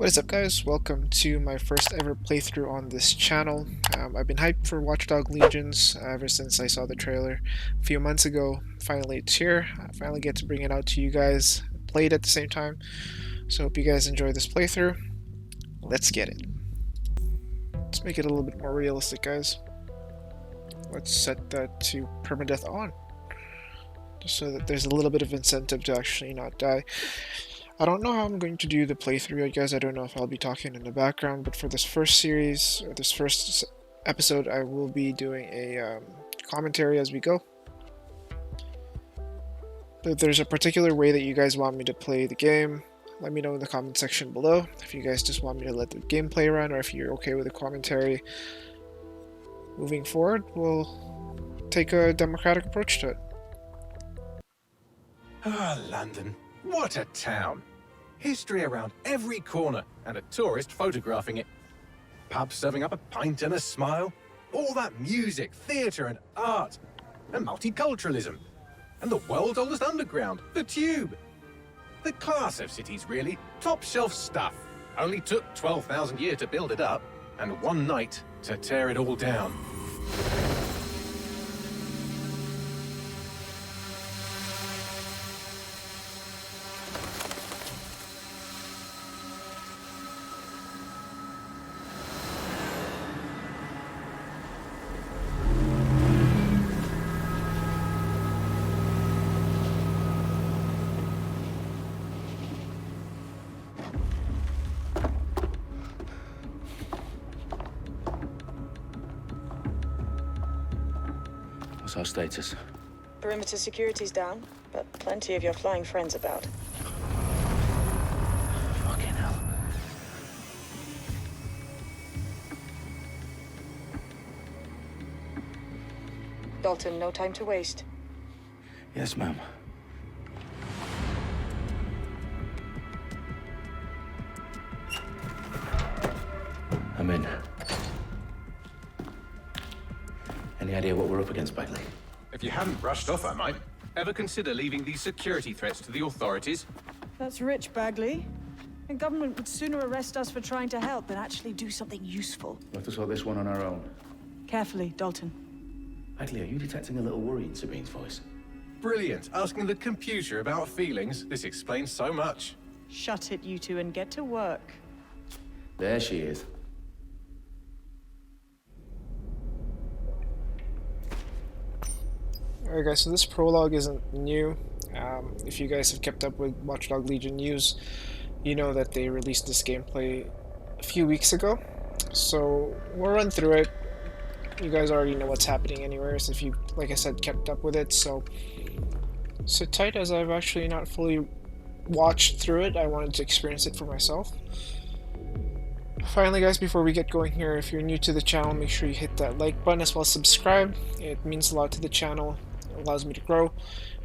What is up, guys? Welcome to my first ever playthrough on this channel. I've been hyped for Watch Dogs Legions ever since I saw the trailer a few months ago. Finally it's here. I finally get to bring it out to you guys, play it at the same time. So hope you guys enjoy this playthrough. Let's get it. Let's make it a little bit more realistic, guys. Let's set that to permadeath on, just so that there's a little bit of incentive to actually not die. I don't know how I'm going to do the playthrough, guys. I don't know if I'll be talking in the background, but for this first series, or this first episode, I will be doing a commentary as we go. If there's a particular way that you guys want me to play the game, let me know in the comment section below. If you guys just want me to let the gameplay run, or if you're okay with the commentary, moving forward, we'll take a democratic approach to it. Ah, London. What a town. History around every corner, and a tourist photographing it. Pubs serving up a pint and a smile. All that music, theatre and art. And multiculturalism. And the world's oldest underground, the Tube. The class of cities, really. Top shelf stuff. Only took 12,000 years to build it up, and one night to tear it all down. What's our status? Perimeter security's down, but plenty of your flying friends about. Fucking hell. Dalton, no time to waste. Yes, ma'am. I'm in. Any idea what we're up against, Bagley? If you hadn't brushed off, I might. Ever consider leaving these security threats to the authorities? That's rich, Bagley. The government would sooner arrest us for trying to help than actually do something useful. We'll have to sort this one on our own. Carefully, Dalton. Bagley, are you detecting a little worry in Sabine's voice? Brilliant. Asking the computer about feelings. This explains so much. Shut it, you two, and get to work. There she is. Alright guys, so this prologue isn't new. If you guys have kept up with Watch Dogs Legion news, you know that they released this gameplay a few weeks ago. So we'll run through it. You guys already know what's happening anyways if you, like I said, kept up with it. So sit tight, as I've actually not fully watched through it. I wanted to experience it for myself. Finally guys, before we get going here, if you're new to the channel, make sure you hit that like button as well as subscribe. It means a lot to the channel. It allows me to grow,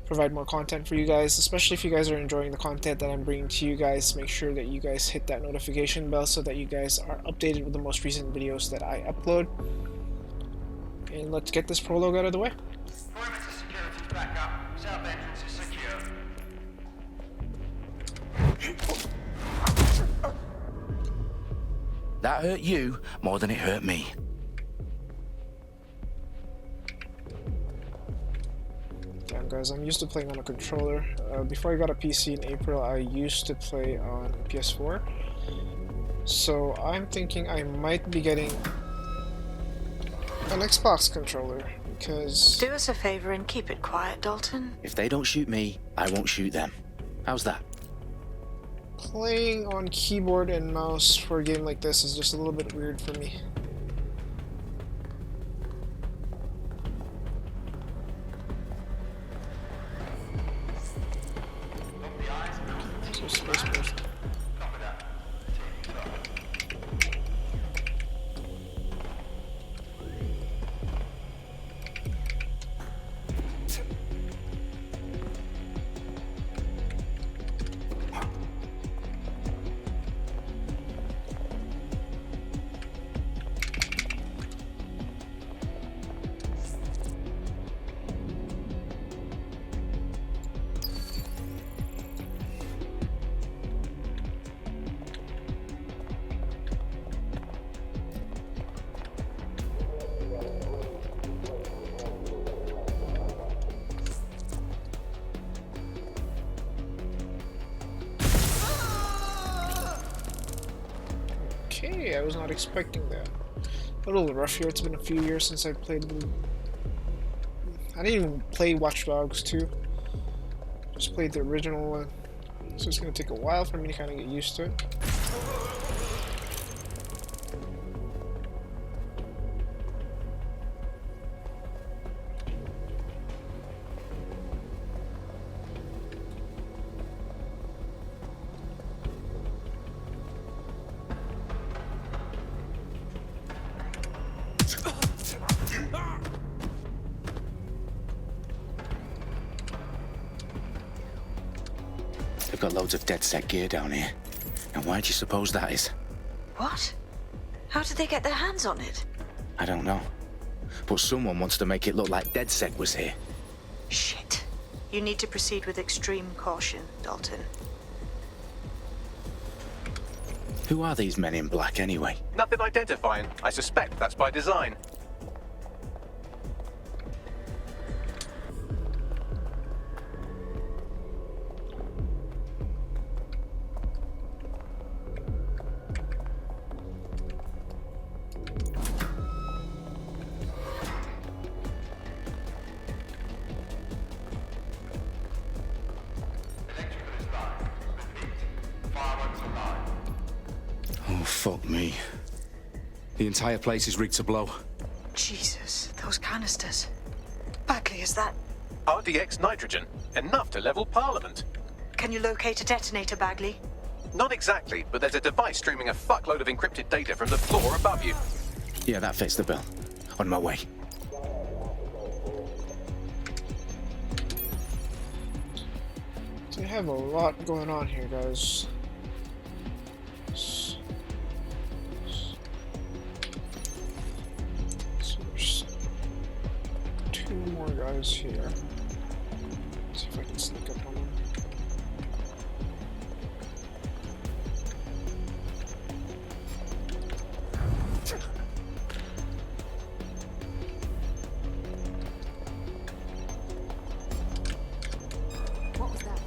provide more content for you guys, especially if you guys are enjoying the content that I'm bringing to you guys. Make sure that you guys hit that notification bell so that you guys are updated with the most recent videos that I upload. And let's get this prologue out of the way. Perimeter security back up. South entrance is secure. That hurt you more than it hurt me. Damn guys, I'm used to playing on a controller. Before I got a PC in April, I used to play on PS4. So I'm thinking I might be getting an Xbox controller, because Do us a favor and keep it quiet, Dalton. If they don't shoot me, I won't shoot them. How's that? playing on keyboard and mouse for a game like this is just a little bit weird for me. So space bars. Okay, I was not expecting that. A little rough here. It's been a few years since I played the... I didn't even play Watch Dogs 2. Just played the original one. So it's gonna take a while for me to kind of get used to it. They've got loads of DedSec gear down here. And why do you suppose that is? What? How did they get their hands on it? I don't know. But someone wants to make it look like DedSec was here. Shit. You need to proceed with extreme caution, Dalton. Who are these men in black anyway? Nothing identifying. I suspect that's by design. Oh, fuck me. The entire place is rigged to blow. Jesus, those canisters. Bagley, is that... RDX nitrogen. Enough to level Parliament. Can you locate a detonator, Bagley? Not exactly, but there's a device streaming a fuckload of encrypted data from the floor above you. Yeah, that fits the bill. On my way. So we have a lot going on here, guys. So there's 2 more guys here. Let's see if I can sneak up on them. What was that?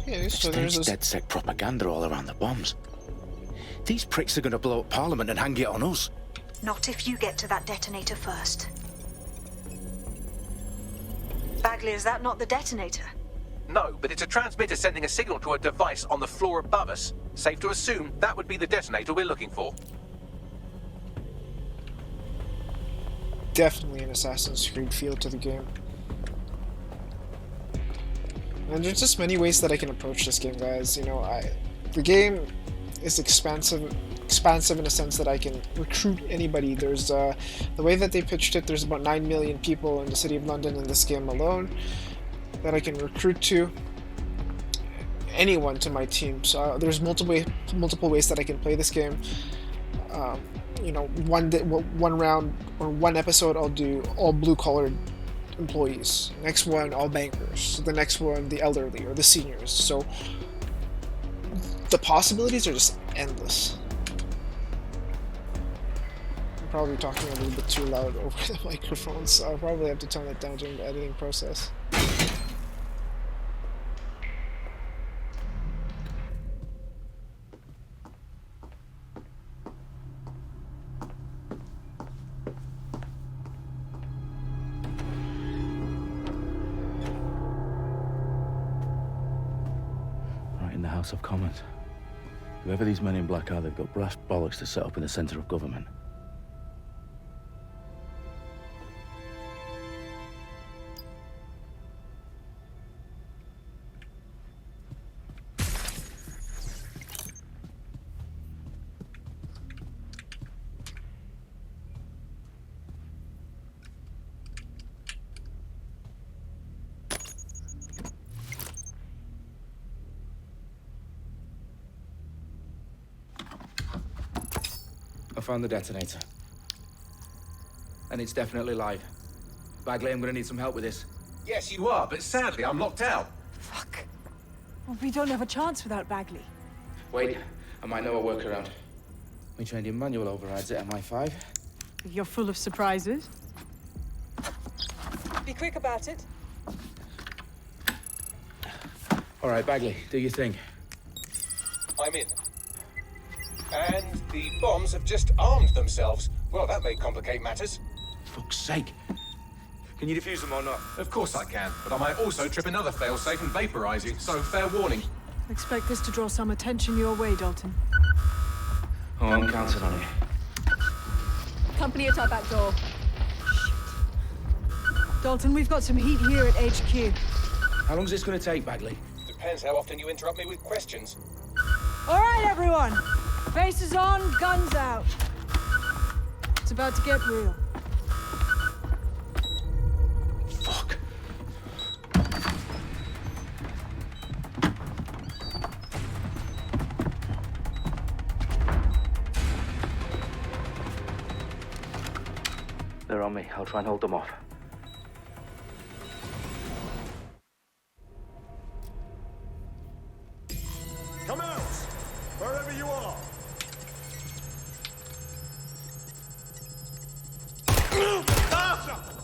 Okay, so there's There's this... DedSec propaganda all around the bombs. These pricks are gonna blow up Parliament and hang it on us. Not if you get to that detonator first. Bagley, is that not the detonator? No, but it's a transmitter sending a signal to a device on the floor above us. Safe to assume that would be the detonator we're looking for. Definitely an Assassin's Creed feel to the game. And there's just many ways that I can approach this game, guys. You know, the game is expansive in a sense that I can recruit anybody. There's the way that they pitched it, there's about 9 million people in the city of London in this game alone that I can recruit to anyone to my team. So there's multiple ways that I can play this game. You know, one round or one episode I'll do all blue-collared employees. Next one, all bankers. The next one, the elderly or the seniors. So the possibilities are just endless. I'm probably talking a little bit too loud over the microphone, so I'll probably have to tone it down during the editing process. Right in the House of Commons. Whoever these men in black are, they've got brass bollocks to set up in the centre of government. I found the detonator. And it's definitely live. Bagley, I'm gonna need some help with this. Yes, you are, but sadly I'm locked out. Fuck. Well, we don't have a chance without Bagley. Wait, I might know a workaround. We trained in manual overrides at MI5. You're full of surprises. Be quick about it. All right, Bagley, do your thing. I'm in. And the bombs have just armed themselves. Well, that may complicate matters. Fuck's sake. Can you defuse them or not? Of course I can, but I might also trip another failsafe and vaporize you, so fair warning. Expect this to draw some attention your way, Dalton. Oh, I'm counting on it. Company at our back door. Dalton, we've got some heat here at HQ. How long's this gonna take, Bagley? Depends how often you interrupt me with questions. All right, everyone. Faces on, guns out. It's about to get real. Fuck. They're on me. I'll try and hold them off. Come out! Wherever you are!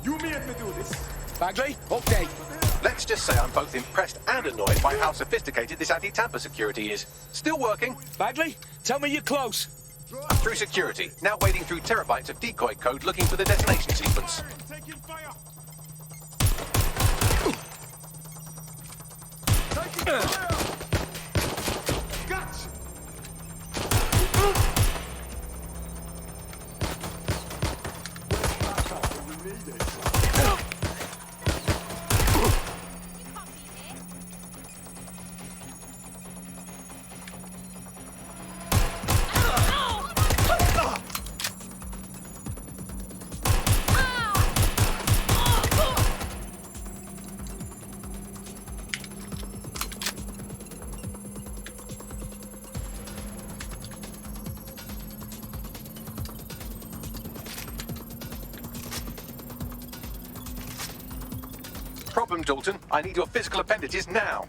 You made me do this! Bagley, update. Let's just say I'm both impressed and annoyed by how sophisticated this anti-tamper security is. Still working. Bagley, tell me you're close. I'm through security, now wading through terabytes of decoy code looking for the detonation sequence. Taking fire! Gotcha! Problem, Dalton. I need your physical appendages now.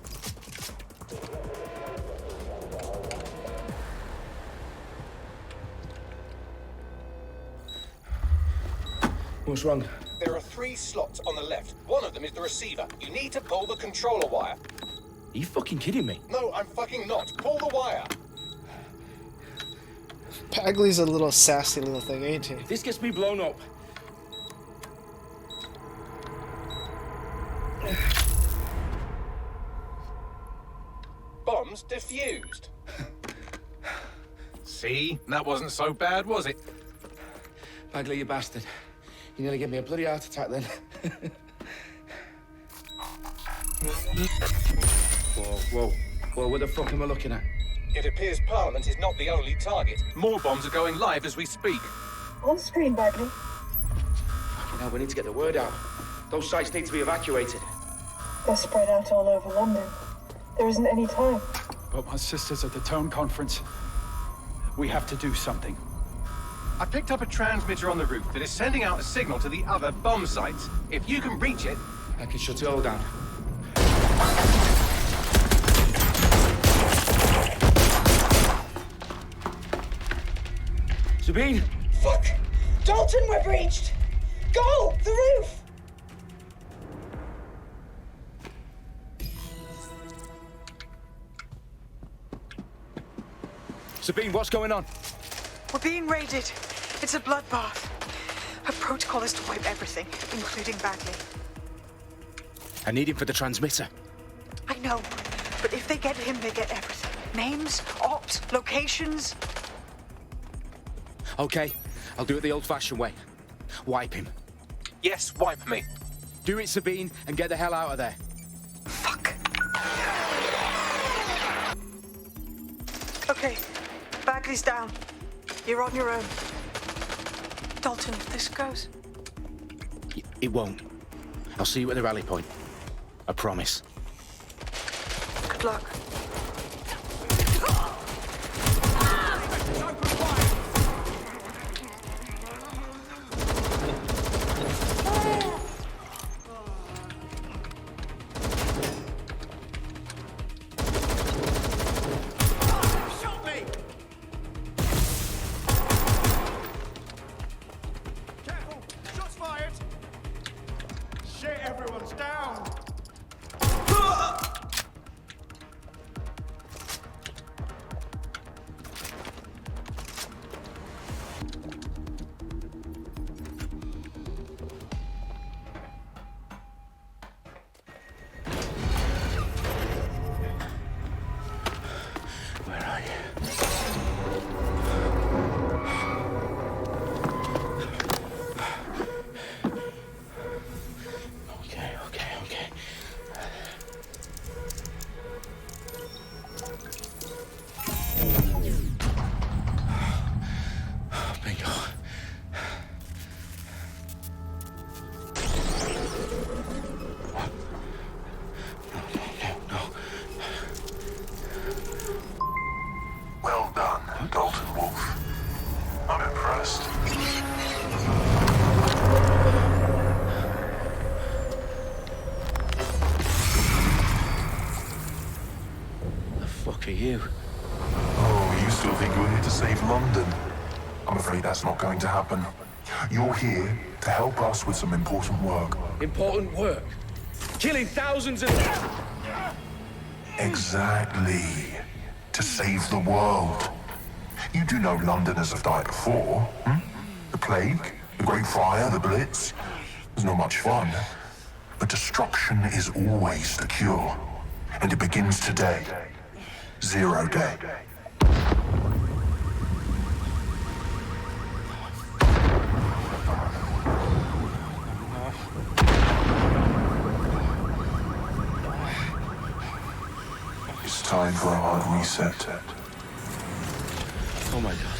What's wrong? There are 3 slots on the left. One of them is the receiver. You need to pull the controller wire. Are you fucking kidding me? No, I'm fucking not. Pull the wire. Bagley's a little sassy little thing, ain't he? If this gets me blown up. Bombs defused. See? That wasn't so bad, was it? Bagley, you bastard. You nearly gave me a bloody heart attack then. Whoa, what the fuck am I looking at? It appears Parliament is not the only target. More bombs are going live as we speak. On screen, Bagley. Fucking hell, we need to get the word out. Those sites need to be evacuated. They're spread out all over London. There isn't any time. But my sister's at the town conference. We have to do something. I picked up a transmitter on the roof that is sending out a signal to the other bomb sites. If you can reach it... I can shut it all down. Sabine! Fuck! Dalton, we're breached! Go! The roof! Sabine, what's going on? We're being raided. It's a bloodbath. Her protocol is to wipe everything, including Bagley. I need him for the transmitter. I know, but if they get him, they get everything. Names, ops, locations. Okay, I'll do it the old-fashioned way. Wipe him. Yes, wipe me. Do it, Sabine, and get the hell out of there. Fuck. Okay, Bagley's down. You're on your own. Dalton, if this goes... It won't. I'll see you at the rally point. I promise. Good luck. going to happen. You're here to help us with some important work. Important work? Killing thousands of... Exactly. To save the world. You do know Londoners have died before, hmm? The plague, the Great Fire, the Blitz. It's not much fun. But destruction is always the cure. And it begins today. Zero Day. It's time for a hard reset. Oh my god.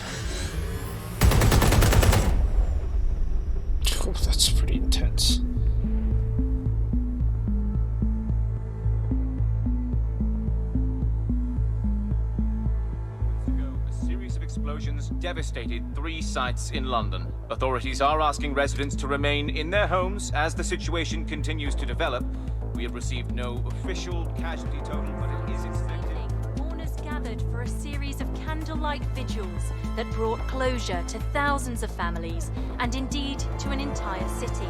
Oh, that's pretty intense. A series of explosions devastated 3 sites in London. Authorities are asking residents to remain in their homes as the situation continues to develop. We have received no official casualty total, but it is expected. Mourners gathered for a series of candlelight vigils that brought closure to thousands of families and indeed to an entire city.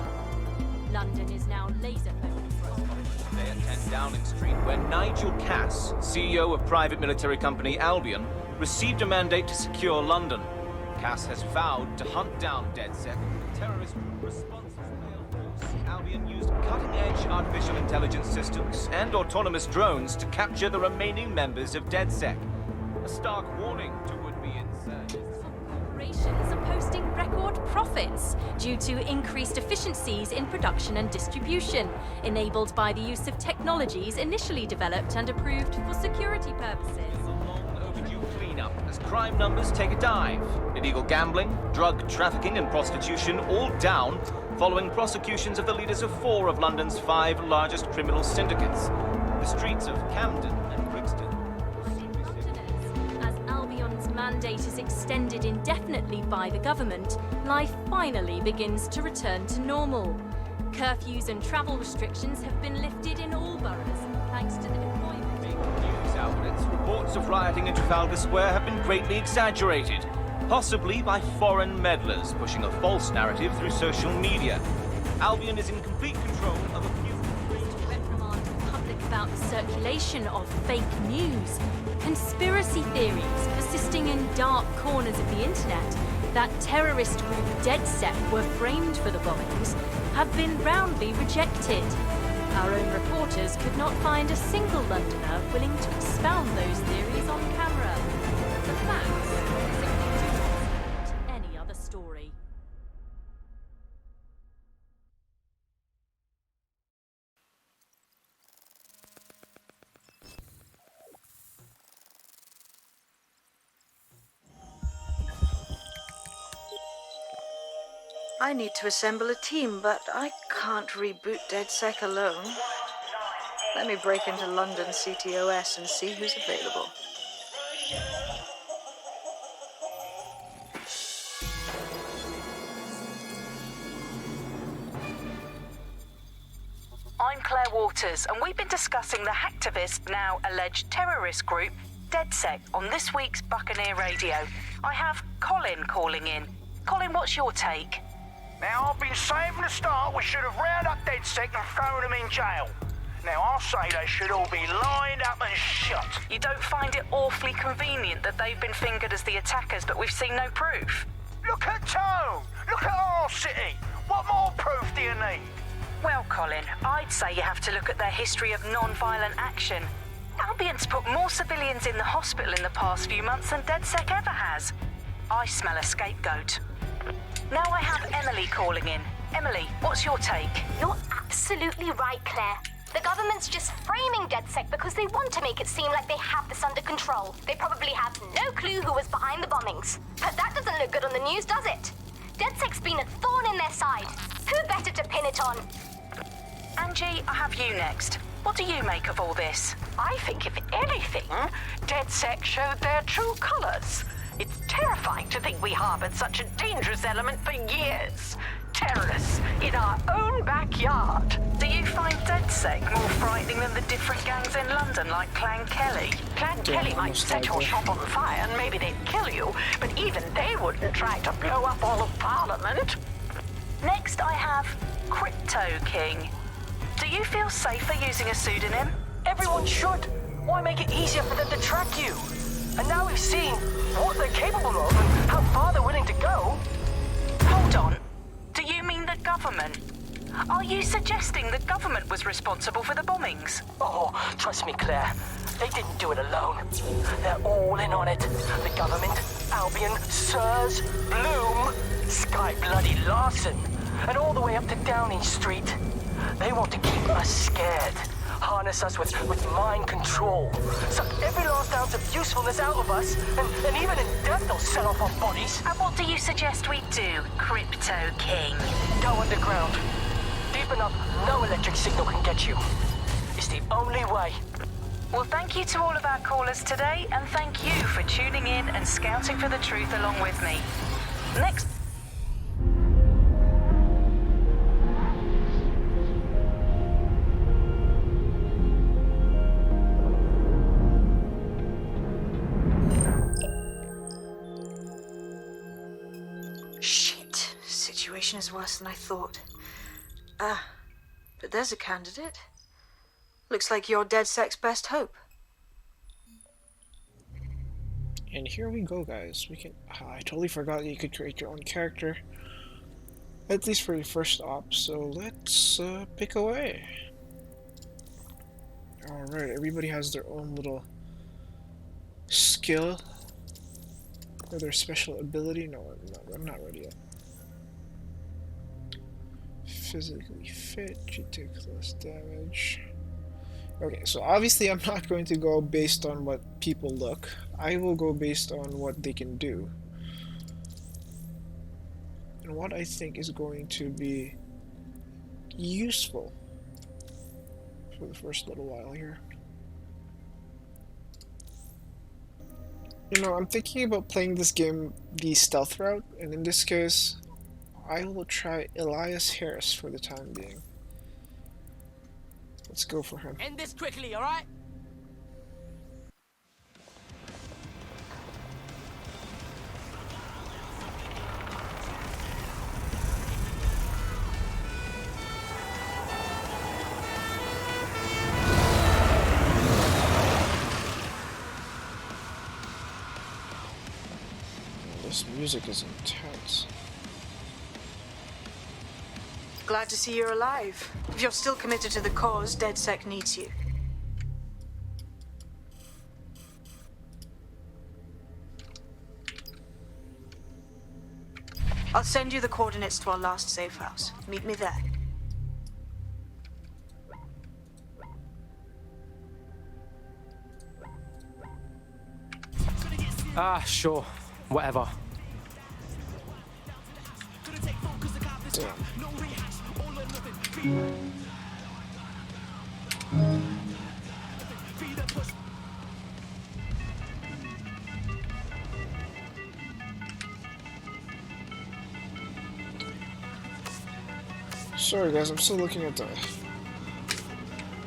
London is now laser focused. Today at 10 Downing Street, where Nigel Cass, CEO of private military company Albion, received a mandate to secure London. Cass has vowed to hunt down DedSec. Terrorist responses failed. Albion used cutting-edge artificial intelligence systems and autonomous drones to capture the remaining members of DedSec. A stark warning to would-be insurgents. Corporations are posting record profits due to increased efficiencies in production and distribution, enabled by the use of technologies initially developed and approved for security purposes. Cleanup as crime numbers take a dive. Illegal gambling, drug trafficking and prostitution all down following prosecutions of the leaders of 4 of London's 5 largest criminal syndicates. The streets of Camden and Brixton. As Albion's mandate is extended indefinitely by the government, life finally begins to return to normal. Curfews and travel restrictions have been lifted in all boroughs, thanks to the deployment. News outlets, reports of rioting in Trafalgar Square have been greatly exaggerated, possibly by foreign meddlers pushing a false narrative through social media. Albion is in complete control of a few... Reprimand the public about the circulation of fake news, conspiracy theories persisting in dark corners of the internet that terrorist group DedSec were framed for the bombings have been roundly rejected. Our own reporters could not find a single Londoner willing to expound those theories on camera. The facts simply do not support any other story. I need to assemble a team, but I can't reboot DedSec alone. Let me break into London CTOS and see who's available. I'm Claire Waters, and we've been discussing the hacktivist, now alleged terrorist group, DedSec, on this week's Buccaneer Radio. I have Colin calling in. Colin, what's your take? Now, I've been saying from the start we should have rounded up DedSec and thrown them in jail. Now, I'll say they should all be lined up and shot. You don't find it awfully convenient that they've been fingered as the attackers, but we've seen no proof? Look at Tone! Look at our city! What more proof do you need? Well, Colin, I'd say you have to look at their history of non-violent action. Albion's put more civilians in the hospital in the past few months than DedSec ever has. I smell a scapegoat. Now I have Emily calling in. Emily, what's your take? You're absolutely right, Claire. The government's just framing DedSec because they want to make it seem like they have this under control. They probably have no clue who was behind the bombings. But that doesn't look good on the news, does it? DedSec's been a thorn in their side. Who better to pin it on? Angie, I have you next. What do you make of all this? I think, if anything, DedSec showed their true colours. It's terrifying to think we harboured such a dangerous element for years. terrorists in our own backyard. Do you find DedSec more frightening than the different gangs in London like Clan Kelly? Clan Kelly might set your shop on fire and maybe they'd kill you, but even they wouldn't try to blow up all of Parliament. Next I have Crypto King. Do you feel safer using a pseudonym? Everyone should. Why make it easier for them to track you? And now we've seen what they're capable of and how far they're willing to go. Hold on. Do you mean the government? Are you suggesting the government was responsible for the bombings? Oh, trust me, Claire. They didn't do it alone. They're all in on it. The government, Albion, Sirs, Bloom, Sky Bloody Larson, and all the way up to Downing Street. They want to keep us scared. Harness us with mind control. Suck every last ounce of usefulness out of us, and even in death they'll sell off our bodies. And what do you suggest we do, Crypto King? Go underground. Deep enough, no electric signal can get you. It's the only way. Well, thank you to all of our callers today, and thank you for tuning in and scouting for the truth along with me. Next. Shit. Situation is worse than I thought. But there's a candidate. Looks like you're DedSec's best hope. And here we go, guys. We can. I totally forgot you could create your own character, at least for your first op. So let's pick away. All right, everybody has their own little skill or their special ability. No, I'm not ready yet. Physically fit, you take less damage. Okay, so obviously I'm not going to go based on what people look. I will go based on what they can do. And what I think is going to be useful for the first little while here. You know, I'm thinking about playing this game the stealth route, and in this case, I will try Elias Harris for the time being. Let's go for him. End this quickly, alright? This music is intense. Glad to see you're alive. If you're still committed to the cause, DedSec needs you. I'll send you the coordinates to our last safe house. Meet me there. Sure. Whatever. Damn. Sorry guys, I'm still looking at the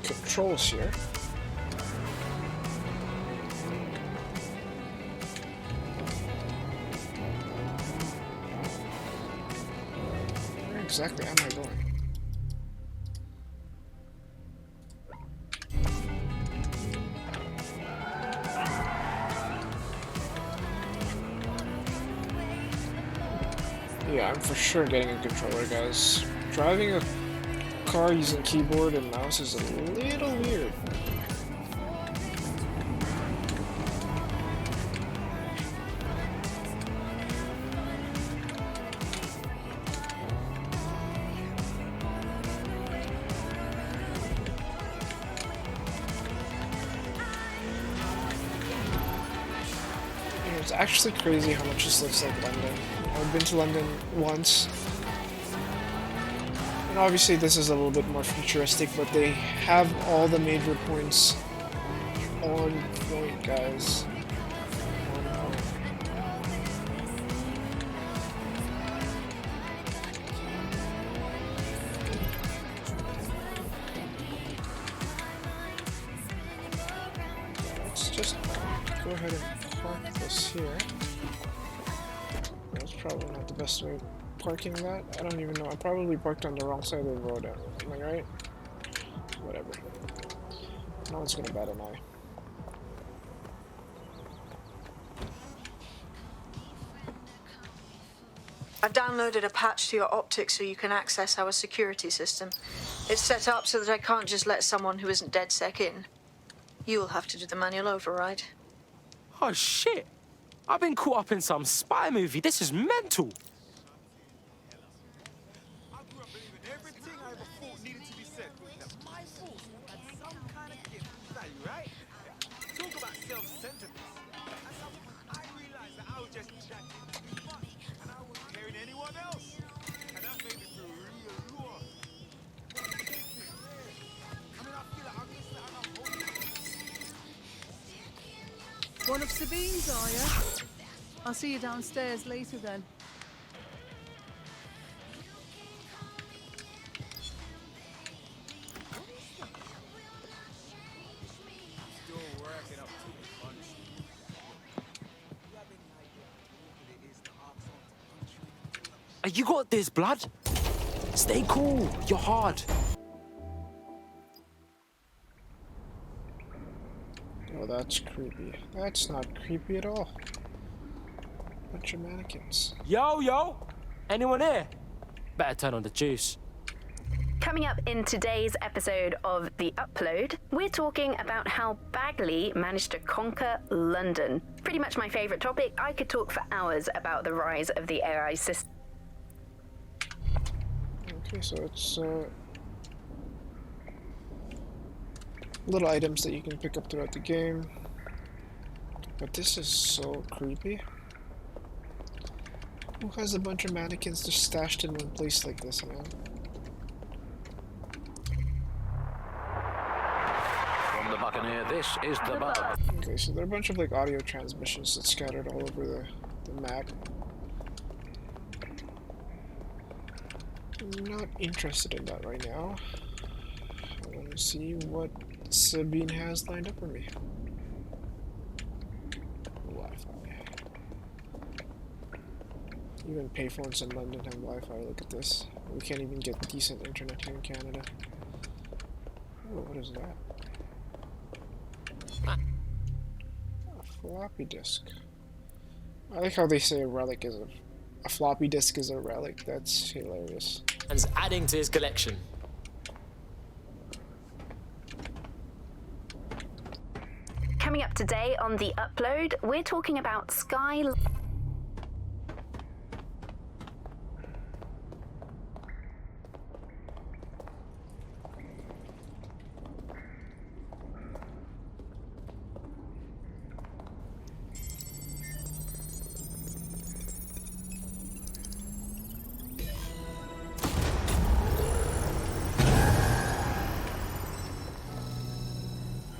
controls here. Where exactly am I going? Yeah, I'm for sure getting a controller, guys. Driving a car using keyboard and mouse is a little weird. It's actually crazy how much this looks like London. I've been to London once, and obviously this is a little bit more futuristic, but they have all the major points on point, guys. On point. go ahead and park this here. That's probably not the best way of parking that. I don't even know. I probably parked on the wrong side of the road. Am I right? Whatever. No one's gonna bat an eye. I've downloaded a patch to your optics so you can access our security system. It's set up so that I can't just let someone who isn't DedSec in. You'll have to do the manual override. Oh shit! I've been caught up in some spy movie. This is mental. Everything I ever thought needed to be said. That my force had some kind of gift value, right? Talk about self-centeredness. I realized that I was just chatting too much, and I wasn't hearing anyone else. And that made me feel real raw. I mean, I feel like I'm just One of Sabine's, are you? I'll see you downstairs later then. You got this, blood. Stay cool. You're hard. Oh, that's creepy. That's not creepy at all. Bunch of mannequins. Yo. Anyone here? Better turn on the juice. Coming up in today's episode of The Upload, we're talking about how Bagley managed to conquer London. Pretty much my favourite topic. I could talk for hours about the rise of the AI system. Okay, so it's little items that you can pick up throughout the game. But this is so creepy. Who has a bunch of mannequins just stashed in one place like this, man? From the Buccaneer, this is the Bug. Okay, so there are a bunch of like audio transmissions that's scattered all over the map. I'm not interested in that right now. I want to see what Sabine has lined up for me. Wi-Fi. Even payphones in London have Wi-Fi. Look at this. We can't even get decent internet here in Canada. Oh, what is that? A floppy disk. I like how they say a relic is a floppy disk is a relic. That's hilarious. And adding to his collection. Coming up today on The Upload, we're talking about Sky...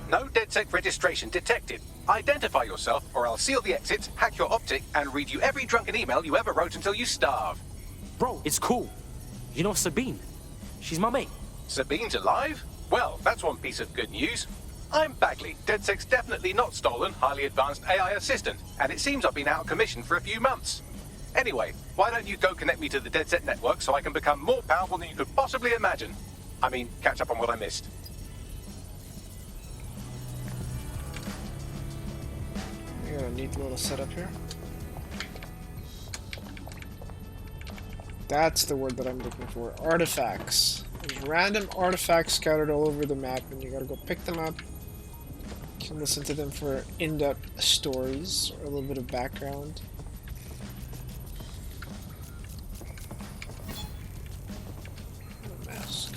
No DedSec registration detected. Identify yourself, or I'll seal the exits, hack your optic, and read you every drunken email you ever wrote until you starve. Bro, it's cool. You know Sabine? She's my mate. Sabine's alive? Well, that's one piece of good news. I'm Bagley, DedSec's definitely not stolen, highly advanced AI assistant, and it seems I've been out of commission for a few months. Anyway, why don't you go connect me to the DedSec network so I can become more powerful than you could possibly imagine? I mean, catch up on what I missed. We got a neat little setup here. That's the word that I'm looking for. Artifacts. There's random artifacts scattered all over the map, and you gotta go pick them up. You can listen to them for in-depth stories or a little bit of background. A mask.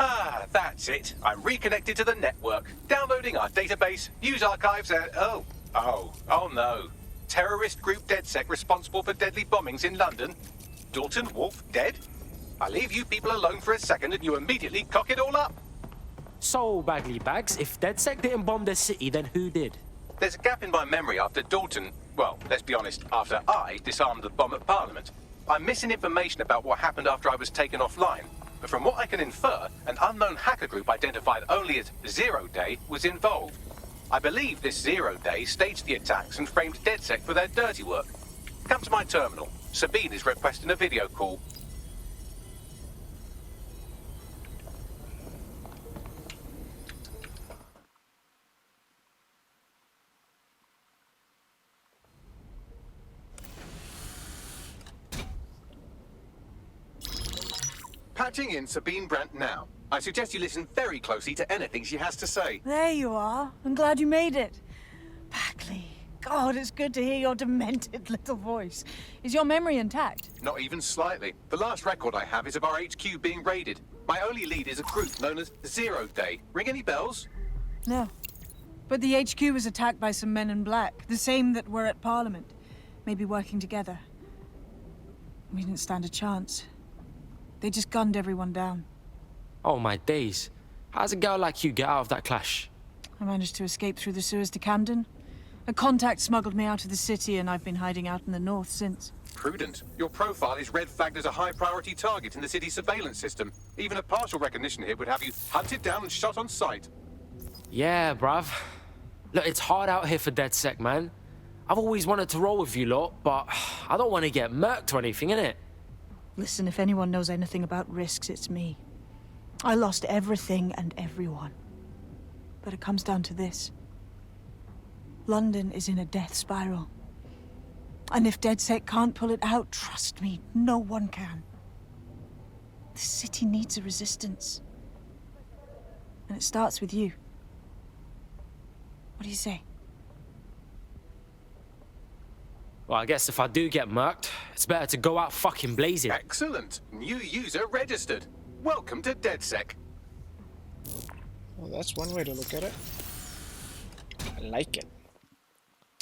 Ah, that's it. I'm reconnected to the network, downloading our database, news archives, and oh no. Terrorist group DedSec responsible for deadly bombings in London. Dalton Wolf dead? I leave you people alone for a second and you immediately cock it all up. So, Bagley Bags, if DedSec didn't bomb the city, then who did? There's a gap in my memory after Dalton, well, let's be honest, after I disarmed the bomb at Parliament. I'm missing information about what happened after I was taken offline. But from what I can infer, an unknown hacker group identified only as Zero Day was involved. I believe this Zero Day staged the attacks and framed DedSec for their dirty work. Come to my terminal. Sabine is requesting a video call. Patching in Sabine Brandt now. I suggest you listen very closely to anything she has to say. There you are. I'm glad you made it. Bagley. God, it's good to hear your demented little voice. Is your memory intact? Not even slightly. The last record I have is of our HQ being raided. My only lead is a group known as Zero Day. Ring any bells? No. But the HQ was attacked by some men in black, the same that were at Parliament. Maybe working together. We didn't stand a chance. They just gunned everyone down. Oh my days. How's a girl like you get out of that clash? I managed to escape through the sewers to Camden. A contact smuggled me out of the city, and I've been hiding out in the north since. Prudent. Your profile is red flagged as a high-priority target in the city's surveillance system. Even a partial recognition here would have you hunted down and shot on sight. Yeah, bruv. Look, it's hard out here for DedSec, man. I've always wanted to roll with you lot, but I don't want to get murked or anything, innit? Listen, if anyone knows anything about risks, it's me. I lost everything and everyone. But it comes down to this. London is in a death spiral. And if DedSec can't pull it out, trust me, no one can. The city needs a resistance. And it starts with you. What do you say? Well, I guess if I do get murked, it's better to go out fucking blazing. Excellent. New user registered. Welcome to DedSec. Well, that's one way to look at it. I like it.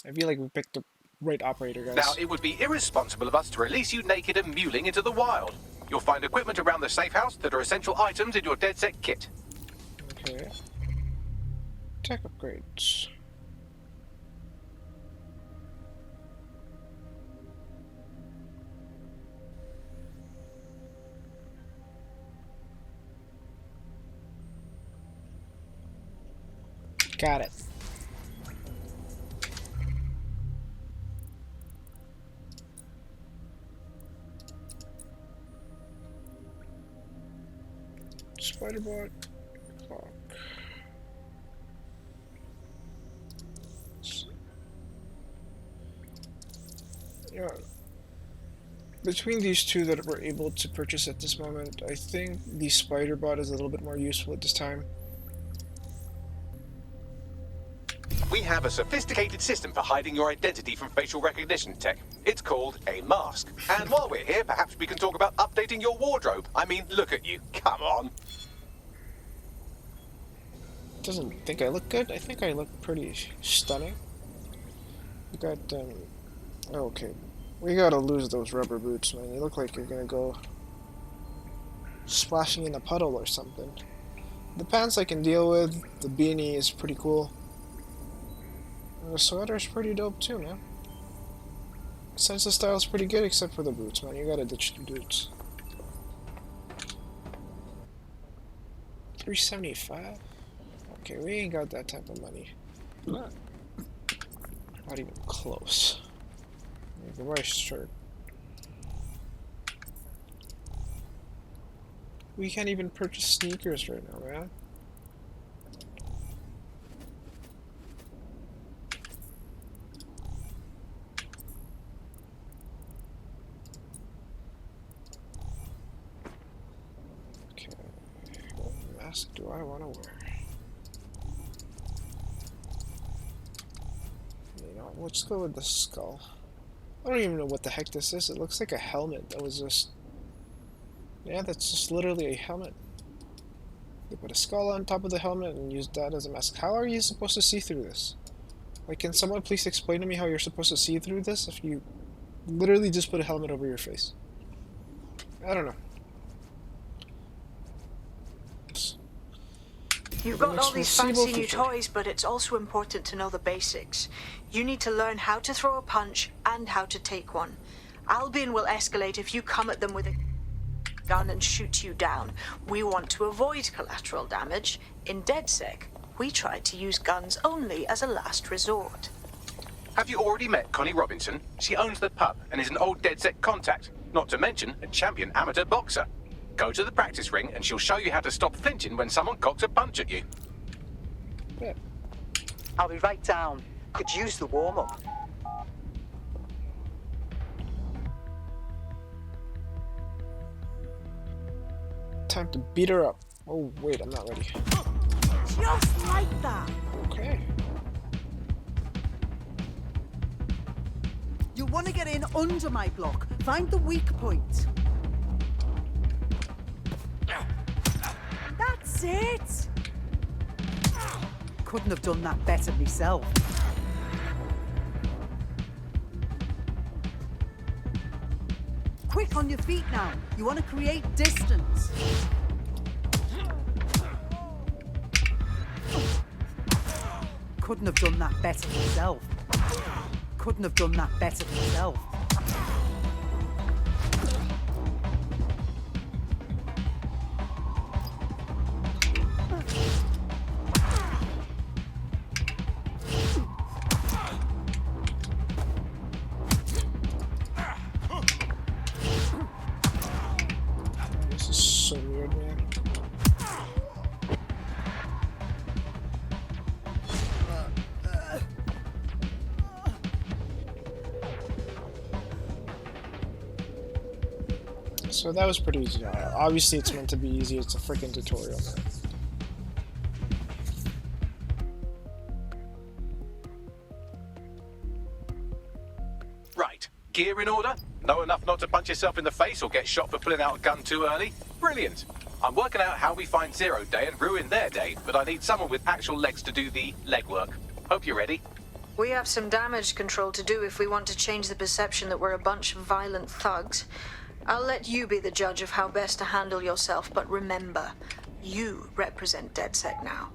I feel like we picked the right operator, guys. Now, it would be irresponsible of us to release you naked and mewling into the wild. You'll find equipment around the safe house that are essential items in your DedSec kit. Okay. Tech upgrades. Got it. Spiderbot clock. Yeah. Between these two that we're able to purchase at this moment, I think the Spiderbot is a little bit more useful at this time. We have a sophisticated system for hiding your identity from facial recognition tech. It's called a mask. And while we're here, perhaps we can talk about updating your wardrobe. I mean, look at you. Come on. Doesn't think I look good. I think I look pretty stunning. We got, okay. We gotta lose those rubber boots, man. You look like you're gonna go splashing in a puddle or something. The pants I can deal with. The beanie is pretty cool. And the sweater's pretty dope too, man. Sense of style is pretty good except for the boots, man. You gotta ditch the boots. $375? Okay, we ain't got that type of money. Not even close. The right shirt. We can't even purchase sneakers right now, man. Okay, what mask do I want to wear? You know, let's go with the skull. I don't even know what the heck this is. It looks like a helmet that was just... Yeah, that's just literally a helmet. They put a skull on top of the helmet and use that as a mask. How are you supposed to see through this? Like, can someone please explain to me how you're supposed to see through this if you literally just put a helmet over your face? I don't know. You've got all these fancy new feature. toys, but it's also important to know the basics. You need to learn how to throw a punch and how to take one. Albion will escalate if you come at them with a gun and shoot you down. We want to avoid collateral damage. In DedSec, we tried to use guns only as a last resort. Have you already met Connie Robinson? She owns the pub and is an old DedSec contact, not to mention a champion amateur boxer. Go to the practice ring and she'll show you how to stop flinching when someone cocks a punch at you. Yeah. I'll be right down. Could use the warm-up. Time to beat her up. Oh wait, I'm not ready. Just like that. Okay. You want to get in under my block. Find the weak point. That's it. Couldn't have done that better myself. Quick on your feet now. You want to create distance. Couldn't have done that better myself. Couldn't have done that better myself. This is so weird, man. So that was pretty easy. Obviously, it's meant to be easy. It's a freaking tutorial, man. Right, gear in order? Know enough not to punch yourself in the face or get shot for pulling out a gun too early? Brilliant. I'm working out how we find Zero Day and ruin their day, but I need someone with actual legs to do the legwork. Hope you're ready. We have some damage control to do if we want to change the perception that we're a bunch of violent thugs. I'll let you be the judge of how best to handle yourself, but remember, you represent DedSec now.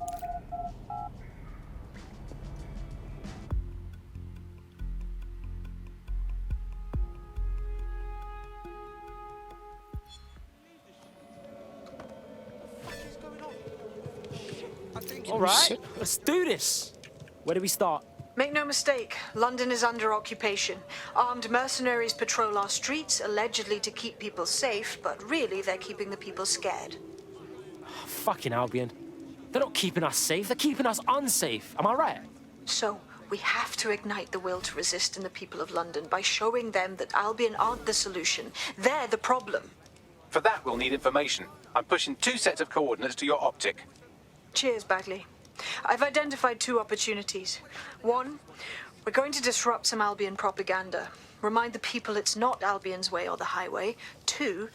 All right, let's do this. Where do we start? Make no mistake, London is under occupation. Armed mercenaries patrol our streets, allegedly to keep people safe, but really they're keeping the people scared. Fucking Albion. They're not keeping us safe, they're keeping us unsafe. Am I right? So, we have to ignite the will to resist in the people of London by showing them that Albion aren't the solution. They're the problem. For that, we'll need information. I'm pushing 2 sets of coordinates to your optic. Cheers, Bagley. I've identified 2 opportunities. 1, we're going to disrupt some Albion propaganda. Remind the people it's not Albion's way or the highway. 2,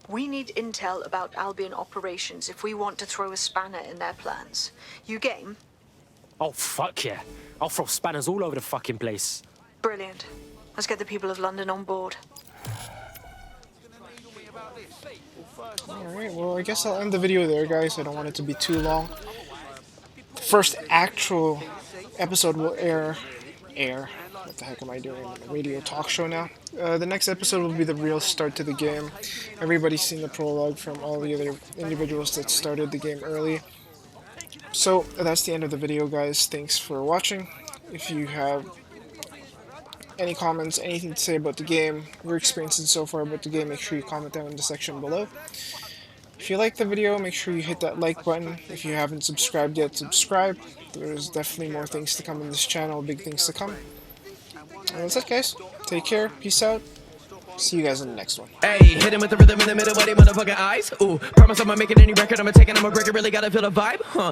we need intel about Albion operations if we want to throw a spanner in their plans. You game? Oh, fuck yeah. I'll throw spanners all over the fucking place. Brilliant. Let's get the people of London on board. Alright, well, I guess I'll end the video there, guys. I don't want it to be too long. The first actual episode will air. What the heck am I doing? A radio talk show now. The next episode will be the real start to the game. Everybody's seen the prologue from all the other individuals that started the game early. So, that's the end of the video, guys. Thanks for watching. If you have any comments, anything to say about the game, your experiences so far about the game, make sure you comment down in the section below. If you like the video, make sure you hit that like button. If you haven't subscribed yet, subscribe. There's definitely more things to come in this channel, big things to come. And that's it, guys. Take care, peace out. See you guys in the next one. Hey, hit him with the rhythm in the middle of they motherfucking eyes. Ooh, promise I'm not making any record. I'm taking, I'm a breaker, really gotta feel the vibe. Huh.